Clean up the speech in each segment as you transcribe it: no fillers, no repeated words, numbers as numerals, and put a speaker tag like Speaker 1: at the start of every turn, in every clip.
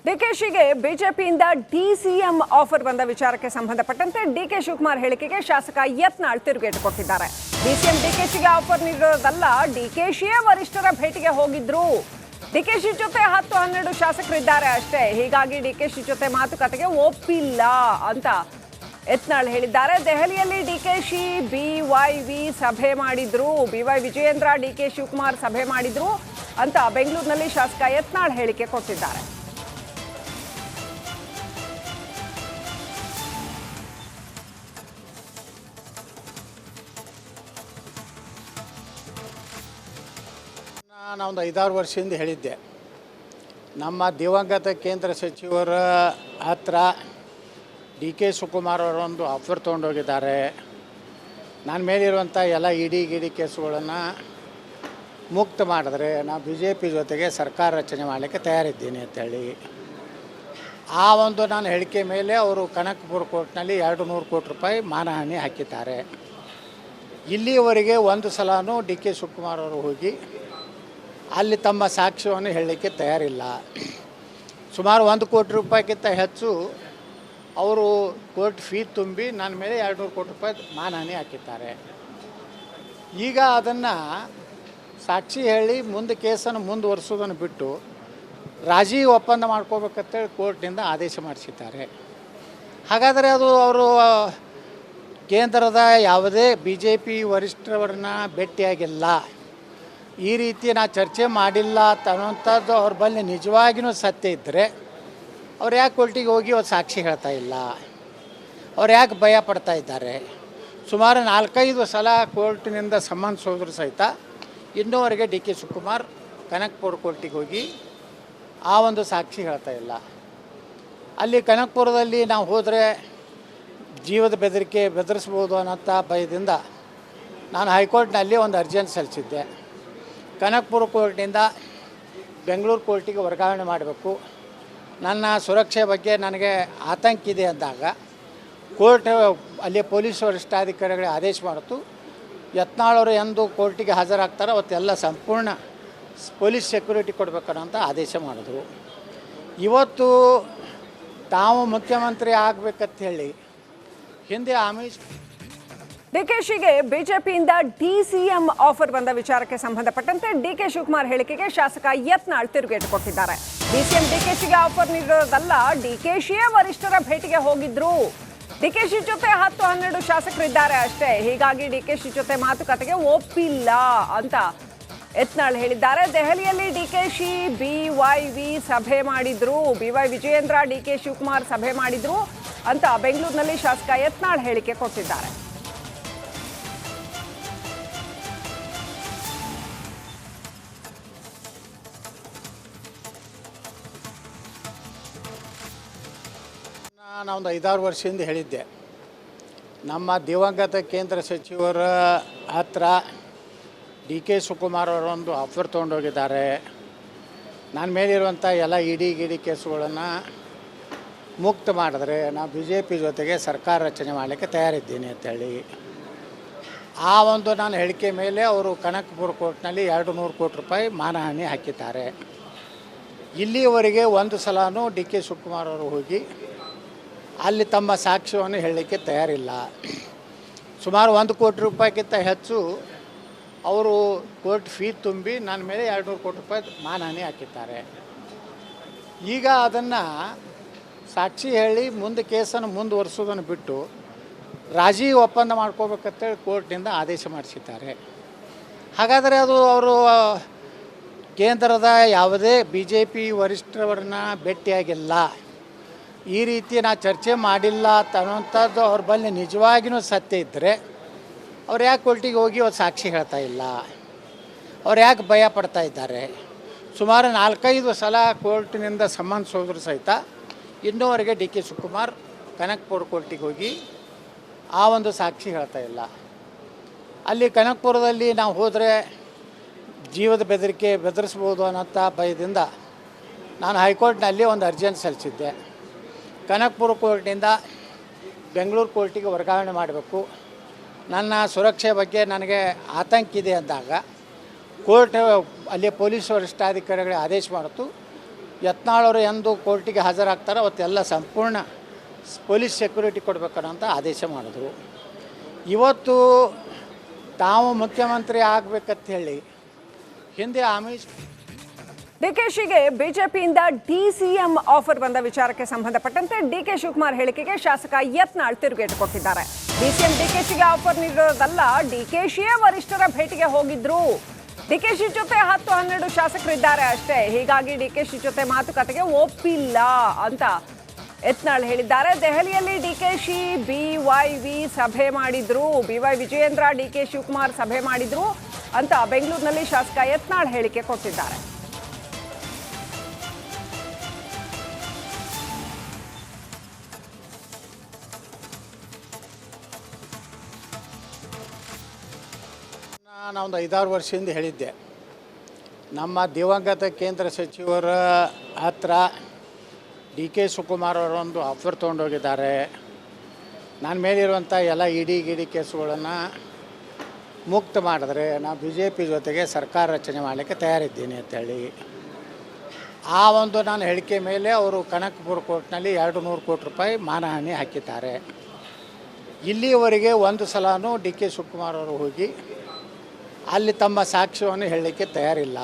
Speaker 1: ಡಿಕೆಶಿಗೆ ಬಿಜೆಪಿಯಿಂದ DCM offer ಬಂದ ವಿಚಾರಕ್ಕೆ ಸಂಬಂಧಪಟ್ಟಂತೆ ಡಿಕೆ ಶಿವಕುಮಾರ್ ಹೇಳಿಕೆಗೆ ಶಾಸಕ ಯತ್ನಾಳ್ ತಿರುಗೇಟು ಕೊಟ್ಟಿದ್ದಾರೆ. ಡಿಸಿಎಂ ಡಿಕೆಶಿಗೆ ಆಫರ್ ನೀಡಿರೋದಲ್ಲ, ಡಿಕೆಶಿಯೇ ವರಿಷ್ಠರ ಭೇಟಿಗೆ ಹೋಗಿದ್ರು. ಡಿಕೆಶಿ ಜೊತೆ 10-12 ಶಾಸಕರಿದ್ದಾರೆ ಅಷ್ಟೇ. ಹೀಗಾಗಿ ಡಿಕೆಶಿ ಜೊತೆ ಮಾತುಕತೆಗೆ ಒಪ್ಪಿಲ್ಲ ಅಂತ ಯತ್ನಾಳ್ ಹೇಳಿದ್ದಾರೆ. ದೆಹಲಿಯಲ್ಲಿ ಡಿಕೆಶಿ ಬಿವೈವಿ ಸಭೆ ಮಾಡಿದ್ರು, ಬಿವೈ ವಿಜಯೇಂದ್ರ ಡಿಕೆ ಶಿವಕುಮಾರ್ ಸಭೆ ಮಾಡಿದ್ರು ಅಂತ ಬೆಂಗಳೂರಿನಲ್ಲಿ ಶಾಸಕ ಯತ್ನಾಳ್ ಹೇಳಿಕೆ ಕೊಟ್ಟಿದ್ದಾರೆ.
Speaker 2: ನಾನೊಂದು 5-6 ವರ್ಷದಿಂದ ಹೇಳಿದ್ದೆ, ನಮ್ಮ ದಿವಂಗತ ಕೇಂದ್ರ ಸಚಿವರ ಹತ್ರ ಡಿ.ಕೆ. ಶಿವಕುಮಾರ್ ಅವರೊಂದು ಆಫರ್ ತೊಗೊಂಡೋಗಿದ್ದಾರೆ. ನನ್ನ ಮೇಲಿರುವಂಥ ಎಲ್ಲ ಇಡಿ ಕೇಸುಗಳನ್ನು ಮುಕ್ತ ಮಾಡಿದ್ರೆ ನಾನು BJP ಜೊತೆಗೆ ಸರ್ಕಾರ ರಚನೆ ಮಾಡಲಿಕ್ಕೆ ತಯಾರಿದ್ದೀನಿ ಅಂತೇಳಿ ಆ ಒಂದು ನಾನು ಹೇಳಿಕೆ ಮೇಲೆ ಅವರು ಕನಕಪುರ ಕೋರ್ಟ್ನಲ್ಲಿ 200 ಕೋಟಿ ರೂಪಾಯಿ ಮಾನಹಾನಿ ಹಾಕಿದ್ದಾರೆ. ಇಲ್ಲಿಯವರೆಗೆ ಒಂದು ಸಲನೂ ಡಿ.ಕೆ. ಶಿವಕುಮಾರ್ ಅವರು ಹೋಗಿ ಅಲ್ಲಿ ತಮ್ಮ ಸಾಕ್ಷ್ಯವನ್ನು ಹೇಳಲಿಕ್ಕೆ ತಯಾರಿಲ್ಲ. ಸುಮಾರು 1 ಕೋಟಿ ರೂಪಾಯಿಗಿಂತ ಹೆಚ್ಚು ಅವರು ಕೋರ್ಟ್ ಫೀ ತುಂಬಿ ನನ್ನ ಮೇಲೆ 200 ಕೋಟಿ ರೂಪಾಯಿ ಮಾನಹಾನಿ ಹಾಕಿದ್ದಾರೆ. ಈಗ ಅದನ್ನು ಸಾಕ್ಷಿ ಹೇಳಿ ಮುಂದೆ ಕೇಸನ್ನು ಮುಂದುವರಿಸೋದನ್ನು ಬಿಟ್ಟು ರಾಜಿ ಒಪ್ಪಂದ ಮಾಡ್ಕೋಬೇಕಂತೇಳಿ ಕೋರ್ಟ್ನಿಂದ ಆದೇಶ ಮಾಡಿಸಿದ್ದಾರೆ. ಹಾಗಾದರೆ ಅದು ಅವರು ಕೇಂದ್ರದ ಯಾವುದೇ BJP ವರಿಷ್ಠರನ್ನ ಭೇಟಿಯಾಗಿಲ್ಲ, ಈ ರೀತಿ ನಾ ಚರ್ಚೆ ಮಾಡಿಲ್ಲ ಅನ್ನೋಂಥದ್ದು ಅವ್ರ ಬಳಿ ನಿಜವಾಗಿಯೂ ಸತ್ಯ ಇದ್ದರೆ ಅವ್ರು ಯಾಕೆ ಕೋರ್ಟಿಗೆ ಹೋಗಿ ಅವ್ರು ಸಾಕ್ಷಿ ಹೇಳ್ತಾ ಇಲ್ಲ? ಅವ್ರು ಯಾಕೆ ಭಯ ಪಡ್ತಾ ಇದ್ದಾರೆ? ಸುಮಾರು 4-5 ಸಲ ಕೋರ್ಟಿನಿಂದ ಸಂಬಂಧಿಸೋದ್ರು ಸಹಿತ ಇನ್ನೂವರೆಗೆ ಡಿ.ಕೆ. ಶಿವಕುಮಾರ್ ಕನಕಪುರ ಕೋರ್ಟಿಗೆ ಹೋಗಿ ಆ ಒಂದು ಸಾಕ್ಷಿ ಹೇಳ್ತಾ ಇಲ್ಲ. ಅಲ್ಲಿ ಕನಕಪುರದಲ್ಲಿ ನಾವು ಹೋದರೆ ಜೀವದ ಬೆದರಿಸ್ಬೋದು ಅನ್ನೋಂಥ ಭಯದಿಂದ ನಾನು ಹೈಕೋರ್ಟ್ನಲ್ಲಿ ಒಂದು ಅರ್ಜಿಯನ್ನು ಸಲ್ಲಿಸಿದ್ದೆ. ಕನಕಪುರ ಕೋರ್ಟಿಂದ ಬೆಂಗಳೂರು ಕೋರ್ಟಿಗೆ ವರ್ಗಾವಣೆ ಮಾಡಬೇಕು, ನನ್ನ ಸುರಕ್ಷೆ ಬಗ್ಗೆ ನನಗೆ ಆತಂಕ ಇದೆ ಅಂದಾಗ ಕೋರ್ಟ್ ಅಲ್ಲಿ ಪೊಲೀಸ್ ವರಿಷ್ಠಾಧಿಕಾರಿಗಳಿಗೆ ಆದೇಶ ಮಾಡಿತು. ಯತ್ನಾಳ್ ಅವರು ಎಂದು ಕೋರ್ಟಿಗೆ ಹಾಜರಾಗ್ತಾರೆ ಅವತ್ತೆಲ್ಲ ಸಂಪೂರ್ಣ ಪೊಲೀಸ್ ಸೆಕ್ಯೂರಿಟಿ ಕೊಡಬೇಕನ್ನೋಂಥ ಆದೇಶ ಮಾಡಿದ್ರು. ಇವತ್ತು ತಾವು ಮುಖ್ಯಮಂತ್ರಿ ಆಗಬೇಕಂತ ಹೇಳಿ ಹಿಂದೆ ಆಮಿಷ
Speaker 1: ಡಿಕೆಶಿಗೆ ಬಿಜೆಪಿಯಿಂದ ಡಿಸಿಎಂ ಆಫರ್ ಬಂದ ವಿಚಾರಕ್ಕೆ ಸಂಬಂಧಪಟ್ಟಂತೆ ಡಿಕೆ ಶಿವಕುಮಾರ್ ಹೇಳಿಕೆಗೆ ಶಾಸಕ ಯತ್ನಾಳ್ ತಿರುಗೇಟು ಕೊಟ್ಟಿದ್ದಾರೆ. ಡಿಸಿಎಂ ಡಿಕೆಶಿಗೆ ಆಫರ್ ನೀಡಿರೋದಲ್ಲ, ಡಿಕೆಶಿಯೇ ವರಿಷ್ಠರ ಭೇಟಿಗೆ ಹೋಗಿದ್ರು. ಡಿಕೆಶಿ ಜೊತೆ 10-12 ಶಾಸಕರಿದ್ದಾರೆ ಅಷ್ಟೇ. ಹೀಗಾಗಿ ಡಿಕೆಶಿ ಜೊತೆ ಮಾತುಕತೆಗೆ ಒಪ್ಪಿಲ್ಲ ಅಂತ ಯತ್ನಾಳ್ ಹೇಳಿದ್ದಾರೆ. ದೆಹಲಿಯಲ್ಲಿ ಡಿಕೆಶಿ ಬಿವೈವಿ ಸಭೆ ಮಾಡಿದ್ರು, ಬಿವೈ ವಿಜಯೇಂದ್ರ ಡಿಕೆ ಶಿವಕುಮಾರ್ ಸಭೆ ಮಾಡಿದ್ರು ಅಂತ ಬೆಂಗಳೂರಿನಲ್ಲಿ ಶಾಸಕ ಯತ್ನಾಳ್ ಹೇಳಿಕೆ ಕೊಟ್ಟಿದ್ದಾರೆ.
Speaker 2: ನಾನೊಂದು 5-6 ವರ್ಷದಿಂದ ಹೇಳಿದ್ದೆ, ನಮ್ಮ ದಿವಂಗತ ಕೇಂದ್ರ ಸಚಿವರ ಹತ್ರ ಡಿ.ಕೆ. ಶಿವಕುಮಾರ್ ಅವರೊಂದು ಆಫರ್ ತೊಗೊಂಡೋಗಿದ್ದಾರೆ. ನನ್ನ ಮೇಲಿರುವಂಥ ಎಲ್ಲ ಇಡಿ ಕೇಸುಗಳನ್ನು ಮುಕ್ತ ಮಾಡಿದ್ರೆ ನಾನು BJP ಜೊತೆಗೆ ಸರ್ಕಾರ ರಚನೆ ಮಾಡಲಿಕ್ಕೆ ತಯಾರಿದ್ದೀನಿ ಅಂತೇಳಿ ಆ ಒಂದು ನಾನು ಹೇಳಿಕೆ ಮೇಲೆ ಅವರು ಕನಕಪುರ ಕೋರ್ಟ್ನಲ್ಲಿ 200 ಕೋಟಿ ರೂಪಾಯಿ ಮಾನಹಾನಿ ಹಾಕಿದ್ದಾರೆ. ಇಲ್ಲಿಯವರೆಗೆ ಒಂದು ಸಲನೂ ಡಿ.ಕೆ. ಶಿವಕುಮಾರ್ ಅವರು ಹೋಗಿ ಅಲ್ಲಿ ತಮ್ಮ ಸಾಕ್ಷ್ಯವನ್ನು ಹೇಳಲಿಕ್ಕೆ ತಯಾರಿಲ್ಲ. ಸುಮಾರು 1 ಕೋಟಿ ರೂಪಾಯಿಗಿಂತ ಹೆಚ್ಚು ಅವರು ಕೋರ್ಟ್ ಫೀ ತುಂಬಿ ನನ್ನ ಮೇಲೆ 200 ಕೋಟಿ ರೂಪಾಯಿ ಮಾನಹಾನಿ ಹಾಕಿದ್ದಾರೆ. ಈಗ ಅದನ್ನು ಸಾಕ್ಷಿ ಹೇಳಿ ಮುಂದೆ ಕೇಸನ್ನು ಮುಂದುವರಿಸೋದನ್ನು ಬಿಟ್ಟು ರಾಜಿ ಒಪ್ಪಂದ ಮಾಡ್ಕೋಬೇಕಂತೇಳಿ ಕೋರ್ಟ್ನಿಂದ ಆದೇಶ ಮಾಡಿಸಿದ್ದಾರೆ. ಹಾಗಾದರೆ ಅದು ಅವರು ಕೇಂದ್ರದ ಯಾವುದೇ BJP ವರಿಷ್ಠರನ್ನ ಭೇಟಿಯಾಗಿಲ್ಲ, ಈ ರೀತಿ ನಾ ಚರ್ಚೆ ಮಾಡಿಲ್ಲ ಅನ್ನೋಂಥದ್ದು ಅವ್ರ ಬಳಿ ನಿಜವಾಗಿಯೂ ಸತ್ಯ ಇದ್ದರೆ ಅವ್ರು ಯಾಕೆ ಕೋರ್ಟಿಗೆ ಹೋಗಿ ಅವ್ರು ಸಾಕ್ಷಿ ಹೇಳ್ತಾ ಇಲ್ಲ? ಅವ್ರು ಯಾಕೆ ಭಯ ಪಡ್ತಾ ಇದ್ದಾರೆ? ಸುಮಾರು 4-5 ಸಲ ಕೋರ್ಟಿನಿಂದ ಸಂಬಂಧಿಸೋದ್ರು ಸಹಿತ ಇನ್ನೂವರೆಗೆ ಡಿ.ಕೆ. ಶಿವಕುಮಾರ್ ಕನಕಪುರ ಕೋರ್ಟಿಗೆ ಹೋಗಿ ಆ ಒಂದು ಸಾಕ್ಷಿ ಹೇಳ್ತಾ ಇಲ್ಲ. ಅಲ್ಲಿ ಕನಕಪುರದಲ್ಲಿ ನಾವು ಹೋದರೆ ಜೀವದ ಬೆದರಿಸ್ಬೋದು ಅನ್ನೋಂಥ ಭಯದಿಂದ ನಾನು ಹೈಕೋರ್ಟ್ನಲ್ಲಿ ಒಂದು ಅರ್ಜಿಯನ್ನು ಸಲ್ಲಿಸಿದ್ದೆ. ಕನಕಪುರ ಕೋರ್ಟಿಂದ ಬೆಂಗಳೂರು ಕೋರ್ಟಿಗೆ ವರ್ಗಾವಣೆ ಮಾಡಬೇಕು, ನನ್ನ ಸುರಕ್ಷೆ ಬಗ್ಗೆ ನನಗೆ ಆತಂಕ ಇದೆ ಅಂದಾಗ ಕೋರ್ಟ್ ಅಲ್ಲಿ ಪೊಲೀಸ್ ವರಿಷ್ಠಾಧಿಕಾರಿಗಳಿಗೆ ಆದೇಶ ಮಾಡಿತು. ಯತ್ನಾಳವರು ಎಂದು ಕೋರ್ಟಿಗೆ ಹಾಜರಾಗ್ತಾರೋ ಅವತ್ತೆಲ್ಲ ಸಂಪೂರ್ಣ ಪೊಲೀಸ್ ಸೆಕ್ಯೂರಿಟಿ ಕೊಡಬೇಕನ್ನೋಂಥ ಆದೇಶ ಮಾಡಿದ್ರು. ಇವತ್ತು ತಾವು ಮುಖ್ಯಮಂತ್ರಿ ಆಗಬೇಕಂತ ಹೇಳಿ ಹಿಂದೆ ಆಮಿಷ
Speaker 1: ಡಿಕೆಶಿಗೆ ಬಿಜೆಪಿಯಿಂದ ಡಿಸಿಎಂ ಆಫರ್ ಬಂದ ವಿಚಾರಕ್ಕೆ ಸಂಬಂಧಪಟ್ಟಂತೆ ಡಿಕೆ ಶಿವಕುಮಾರ್ ಹೇಳಿಕೆಗೆ ಶಾಸಕ ಯತ್ನಾಳ್ ತಿರುಗೇಟು ಕೊಟ್ಟಿದ್ದಾರೆ. ಡಿಸಿಎಂ ಡಿಕೆಶಿಗೆ ಆಫರ್ ನೀಡಿರೋದಲ್ಲ, ಡಿಕೆಶಿಯೇ ವರಿಷ್ಠರ ಭೇಟಿಗೆ ಹೋಗಿದ್ರು. ಡಿಕೆಶಿ ಜೊತೆ 10-12 ಶಾಸಕರಿದ್ದಾರೆ ಅಷ್ಟೇ, ಹೀಗಾಗಿ ಡಿಕೆಶಿ ಜೊತೆ ಮಾತುಕತೆಗೆ ಒಪ್ಪಿಲ್ಲ ಅಂತ ಯತ್ನಾಳ್ ಹೇಳಿದ್ದಾರೆ. ದೆಹಲಿಯಲ್ಲಿ ಡಿಕೆಶಿ ಬಿವೈವಿ ಸಭೆ ಮಾಡಿದ್ರು, ಬಿವೈ ವಿಜಯೇಂದ್ರ ಡಿಕೆ ಶಿವಕುಮಾರ್ ಸಭೆ ಮಾಡಿದ್ರು ಅಂತ ಬೆಂಗಳೂರಿನಲ್ಲಿ ಶಾಸಕ ಯತ್ನಾಳ್ ಹೇಳಿಕೆ ಕೊಟ್ಟಿದ್ದಾರೆ.
Speaker 2: ನಾನೊಂದು 5-6 ವರ್ಷದಿಂದ ಹೇಳಿದ್ದೆ, ನಮ್ಮ ದಿವಂಗತ ಕೇಂದ್ರ ಸಚಿವರ ಹತ್ರ ಡಿ ಕೆ ಶಿವಕುಮಾರ್ ಅವರೊಂದು ಆಫರ್ ತೊಗೊಂಡೋಗಿದ್ದಾರೆ. ನನ್ನ ಮೇಲಿರುವಂಥ ಎಲ್ಲ ಗಿಡಿ ಕೇಸುಗಳನ್ನು ಮುಕ್ತ ಮಾಡಿದ್ರೆ ನಾನು ಬಿ ಜೆ ಪಿ ಜೊತೆಗೆ ಸರ್ಕಾರ ರಚನೆ ಮಾಡಲಿಕ್ಕೆ ತಯಾರಿದ್ದೀನಿ ಅಂತೇಳಿ. ಆ ಒಂದು ನಾನು ಹೇಳಿಕೆ ಮೇಲೆ ಅವರು ಕನಕಪುರ ಕೋರ್ಟ್ನಲ್ಲಿ 200 ಕೋಟಿ ರೂಪಾಯಿ ಮಾನಹಾನಿ ಹಾಕಿದ್ದಾರೆ. ಇಲ್ಲಿಯವರೆಗೆ ಒಂದು ಸಲನೂ ಡಿ ಕೆ ಶಿವಕುಮಾರ್ ಅವರು ಹೋಗಿ ಅಲ್ಲಿ ತಮ್ಮ ಸಾಕ್ಷ್ಯವನ್ನು ಹೇಳಲಿಕ್ಕೆ ತಯಾರಿಲ್ಲ.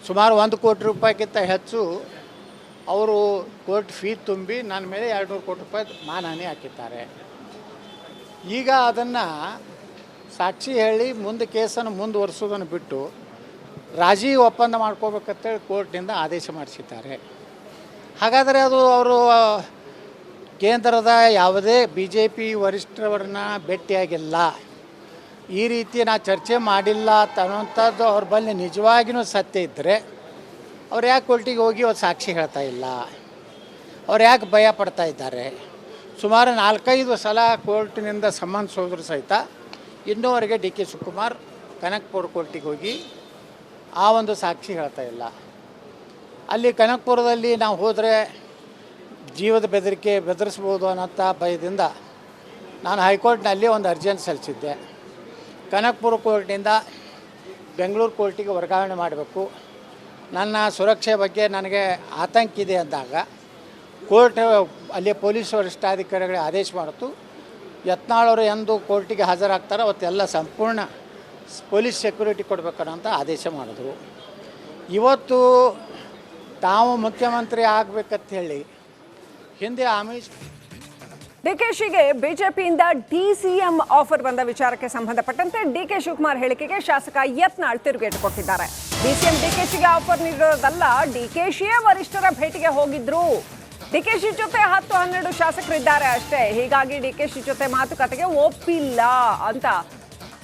Speaker 2: ಸುಮಾರು 1 ಕೋಟಿ ರೂಪಾಯಿಗಿಂತ ಹೆಚ್ಚು ಅವರು ಕೋರ್ಟ್ ಫೀ ತುಂಬಿ ನನ್ನ ಮೇಲೆ 200 ಕೋಟಿ ರೂಪಾಯಿ ಮಾನಹಾನಿ ಹಾಕಿದ್ದಾರೆ. ಈಗ ಅದನ್ನು ಸಾಕ್ಷಿ ಹೇಳಿ ಮುಂದೆ ಕೇಸನ್ನು ಮುಂದುವರಿಸೋದನ್ನು ಬಿಟ್ಟು ರಾಜಿ ಒಪ್ಪಂದ ಮಾಡ್ಕೋಬೇಕಂತೇಳಿ ಕೋರ್ಟ್ನಿಂದ ಆದೇಶ ಮಾಡಿಸಿದ್ದಾರೆ. ಹಾಗಾದರೆ ಅದು ಅವರು ಕೇಂದ್ರದ ಯಾವುದೇ ಬಿ ಜೆ ಪಿ ವರಿಷ್ಠರವ್ರನ್ನ ಭೇಟಿಯಾಗಿಲ್ಲ, ಈ ರೀತಿ ನಾ ಚರ್ಚೆ ಮಾಡಿಲ್ಲ ಅನ್ನೋಂಥದ್ದು ಅವ್ರ ಬಳಿ ನಿಜವಾಗಿಯೂ ಸತ್ಯ ಇದ್ದರೆ ಅವ್ರು ಯಾಕೆ ಕೋರ್ಟಿಗೆ ಹೋಗಿ ಒಂದು ಸಾಕ್ಷಿ ಹೇಳ್ತಾ ಇಲ್ಲ? ಅವ್ರು ಯಾಕೆ ಭಯ ಪಡ್ತಾ ಇದ್ದಾರೆ? ಸುಮಾರು 4-5 ಸಲ ಕೋರ್ಟಿನಿಂದ ಸಂಬಂಧಿಸೋದ್ರು ಸಹಿತ ಇನ್ನೂವರೆಗೆ ಡಿ ಕೆ ಶಿವಕುಮಾರ್ ಕನಕಪುರ ಕೋರ್ಟಿಗೆ ಹೋಗಿ ಆ ಒಂದು ಸಾಕ್ಷಿ ಹೇಳ್ತಾ ಇಲ್ಲ. ಅಲ್ಲಿ ಕನಕಪುರದಲ್ಲಿ ನಾವು ಹೋದರೆ ಜೀವದ ಬೆದರಿಸ್ಬೋದು ಅನ್ನೋಂಥ ಭಯದಿಂದ ನಾನು ಹೈಕೋರ್ಟ್ನಲ್ಲಿ ಒಂದು ಅರ್ಜಿಯನ್ನು ಸಲ್ಲಿಸಿದ್ದೆ. ಕನಕಪುರ ಕೋರ್ಟ್ನಿಂದ ಬೆಂಗಳೂರು ಕೋರ್ಟಿಗೆ ವರ್ಗಾವಣೆ ಮಾಡಬೇಕು, ನನ್ನ ಸುರಕ್ಷೆ ಬಗ್ಗೆ ನನಗೆ ಆತಂಕ ಇದೆ ಅಂದಾಗ ಕೋರ್ಟ್ ಅಲ್ಲಿ ಪೊಲೀಸ್ ವರಿಷ್ಠಾಧಿಕಾರಿಗಳಿಗೆ ಆದೇಶ ಮಾಡಿತು. ಯತ್ನಾಳವರು ಎಂದು ಕೋರ್ಟಿಗೆ ಹಾಜರಾಗ್ತಾರೋ ಅವತ್ತೆಲ್ಲ ಸಂಪೂರ್ಣ ಪೊಲೀಸ್ ಸೆಕ್ಯೂರಿಟಿ ಕೊಡಬೇಕನ್ನೋಂಥ ಆದೇಶ ಮಾಡಿದ್ರು. ಇವತ್ತು ತಾವು ಮುಖ್ಯಮಂತ್ರಿ ಆಗಬೇಕಂತ ಹೇಳಿ ಹಿಂದೆ ಆಮಿಷ
Speaker 1: ಡಿಕೆಶಿಗೆ ಬಿಜೆಪಿಯಿಂದ ಡಿಸಿಎಂ ಆಫರ್ ಬಂದ ವಿಚಾರಕ್ಕೆ ಸಂಬಂಧಪಟ್ಟಂತೆ ಡಿಕೆ ಶಿವಕುಮಾರ್ ಹೇಳಿಕೆಗೆ ಶಾಸಕ ಯತ್ನಾಳ್ ತಿರುಗೇಟು ಕೊಟ್ಟಿದ್ದಾರೆ. ಡಿಸಿಎಂ ಡಿಕೆಶಿಗೆ ಆಫರ್ ನೀಡಿರೋದಲ್ಲ, ಡಿಕೆಶಿಯೇ ವರಿಷ್ಠರ ಭೇಟಿಗೆ ಹೋಗಿದ್ರು. ಡಿಕೆಶಿ ಜೊತೆ 10-12 ಶಾಸಕರಿದ್ದಾರೆ ಅಷ್ಟೇ, ಹೀಗಾಗಿ ಡಿಕೆಶಿ ಜೊತೆ ಮಾತುಕತೆಗೆ ಒಪ್ಪಿಲ್ಲ ಅಂತ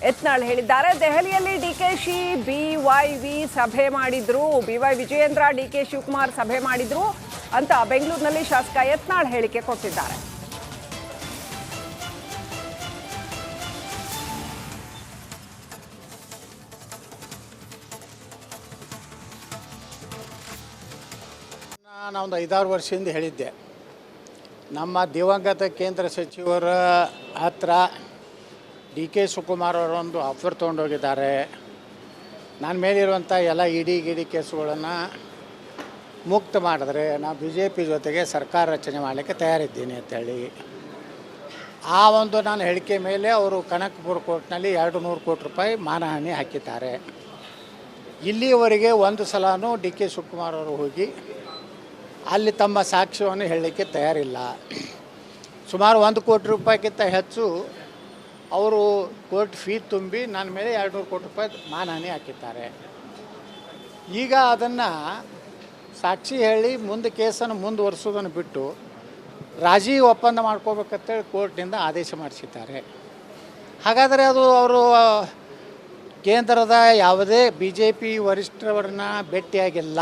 Speaker 1: ಯತ್ನಾಳ್ ಹೇಳಿದ್ದಾರೆ. ದೆಹಲಿಯಲ್ಲಿ ಡಿಕೆಶಿ ಬಿವೈವಿ ಸಭೆ ಮಾಡಿದ್ರು, ಬಿವೈ ವಿಜಯೇಂದ್ರ ಡಿಕೆ ಶಿವಕುಮಾರ್ ಸಭೆ ಮಾಡಿದ್ರು ಅಂತ ಬೆಂಗಳೂರಿನಲ್ಲಿ ಶಾಸಕ ಯತ್ನಾಳ್ ಹೇಳಿಕೆ ಕೊಟ್ಟಿದ್ದಾರೆ.
Speaker 2: ನಾನೊಂದು 5-6 ವರ್ಷದಿಂದ ಹೇಳಿದ್ದೆ, ನಮ್ಮ ದಿವಂಗತ ಕೇಂದ್ರ ಸಚಿವರ ಹತ್ರ ಡಿ ಕೆ ಶಿವಕುಮಾರ್ ಅವರೊಂದು ಆಫರ್ ತೊಗೊಂಡೋಗಿದ್ದಾರೆ. ನನ್ನ ಮೇಲಿರುವಂಥ ಎಲ್ಲ ಗಿಡಿ ಕೇಸುಗಳನ್ನು ಮುಕ್ತ ಮಾಡಿದ್ರೆ ನಾನು ಬಿ ಜೆ ಪಿ ಜೊತೆಗೆ ಸರ್ಕಾರ ರಚನೆ ಮಾಡಲಿಕ್ಕೆ ತಯಾರಿದ್ದೀನಿ ಅಂತೇಳಿ. ಆ ಒಂದು ನಾನು ಹೇಳಿಕೆ ಮೇಲೆ ಅವರು ಕನಕಪುರ ಕೋರ್ಟ್ನಲ್ಲಿ 200 ಕೋಟಿ ರೂಪಾಯಿ ಮಾನಹಾನಿ ಹಾಕಿದ್ದಾರೆ. ಇಲ್ಲಿಯವರೆಗೆ ಒಂದು ಸಲನೂ ಡಿ ಕೆ ಶಿವಕುಮಾರ್ ಅವರು ಹೋಗಿ ಅಲ್ಲಿ ತಮ್ಮ ಸಾಕ್ಷ್ಯವನ್ನು ಹೇಳಲಿಕ್ಕೆ ತಯಾರಿಲ್ಲ. ಸುಮಾರು 1 ಕೋಟಿ ರೂಪಾಯಿಗಿಂತ ಹೆಚ್ಚು ಅವರು ಕೋರ್ಟ್ ಫೀ ತುಂಬಿ ನನ್ನ ಮೇಲೆ 200 ಕೋಟಿ ರೂಪಾಯಿ ಮಾನಹಾನಿ ಹಾಕಿದ್ದಾರೆ. ಈಗ ಅದನ್ನು ಸಾಕ್ಷಿ ಹೇಳಿ ಮುಂದೆ ಕೇಸನ್ನು ಮುಂದುವರಿಸೋದನ್ನು ಬಿಟ್ಟು ರಾಜಿ ಒಪ್ಪಂದ ಮಾಡ್ಕೋಬೇಕಂತೇಳಿ ಕೋರ್ಟ್ನಿಂದ ಆದೇಶ ಮಾಡಿಸಿದ್ದಾರೆ. ಹಾಗಾದರೆ ಅದು ಅವರು ಕೇಂದ್ರದ ಯಾವುದೇ ಬಿ ಜೆ ಪಿ ವರಿಷ್ಠರವ್ರನ್ನ ಭೇಟಿಯಾಗಿಲ್ಲ,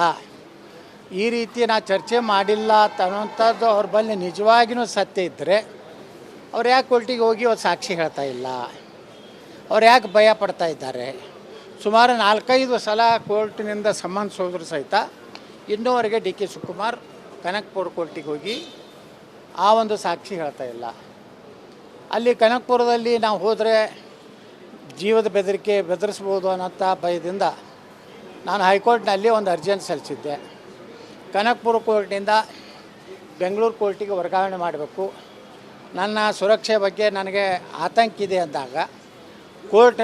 Speaker 2: ಈ ರೀತಿ ನಾ ಚರ್ಚೆ ಮಾಡಿಲ್ಲ ಅನ್ನೋಂಥದ್ದು ಅವ್ರ ಬಳಿ ನಿಜವಾಗಿಯೂ ಸತ್ಯ ಇದ್ದರೆ ಅವ್ರು ಯಾಕೆ ಕೋರ್ಟಿಗೆ ಹೋಗಿ ಒಂದು ಸಾಕ್ಷಿ ಹೇಳ್ತಾ ಇಲ್ಲ? ಅವ್ರು ಯಾಕೆ ಭಯ ಪಡ್ತಾ ಇದ್ದಾರೆ? ಸುಮಾರು 4-5 ಸಲ ಕೋರ್ಟಿನಿಂದ ಸಂಬಂಧಿಸೋದ್ರು ಸಹಿತ ಇನ್ನೂವರೆಗೆ ಡಿ ಕೆ ಶಿವಕುಮಾರ್ ಕನಕಪುರ ಕೋರ್ಟಿಗೆ ಹೋಗಿ ಆ ಒಂದು ಸಾಕ್ಷಿ ಹೇಳ್ತಾ ಇಲ್ಲ. ಅಲ್ಲಿ ಕನಕಪುರದಲ್ಲಿ ನಾವು ಹೋದರೆ ಜೀವದ ಬೆದರಿಸ್ಬೋದು ಅನ್ನೋಂಥ ಭಯದಿಂದ ನಾನು ಹೈಕೋರ್ಟ್ನಲ್ಲಿ ಒಂದು ಅರ್ಜಿಯನ್ನು ಸಲ್ಲಿಸಿದ್ದೆ. ಕನಕಪುರ ಕೋರ್ಟಿಂದ ಬೆಂಗಳೂರು ಕೋರ್ಟಿಗೆ ವರ್ಗಾವಣೆ ಮಾಡಬೇಕು, ನನ್ನ ಸುರಕ್ಷೆ ಬಗ್ಗೆ ನನಗೆ ಆತಂಕ ಇದೆ ಅಂದಾಗ ಕೋರ್ಟ್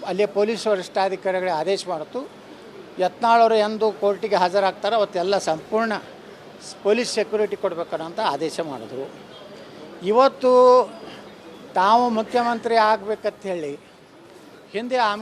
Speaker 2: ಅಲ್ಲಿ ಪೊಲೀಸ್ ವರಿಷ್ಠಾಧಿಕಾರಿಗಳಿಗೆ ಆದೇಶ ಮಾಡಿತು. ಯತ್ನಾಳವರು ಎಂದು ಕೋರ್ಟಿಗೆ ಹಾಜರಾಗ್ತಾರೋ ಅವತ್ತೆಲ್ಲ ಸಂಪೂರ್ಣ ಪೊಲೀಸ್ ಸೆಕ್ಯೂರಿಟಿ ಕೊಡಬೇಕನ್ನೋಂಥ ಆದೇಶ ಮಾಡಿದ್ರು. ಇವತ್ತು ತಾವು ಮುಖ್ಯಮಂತ್ರಿ ಆಗಬೇಕಂತ ಹೇಳಿ ಹಿಂದೆ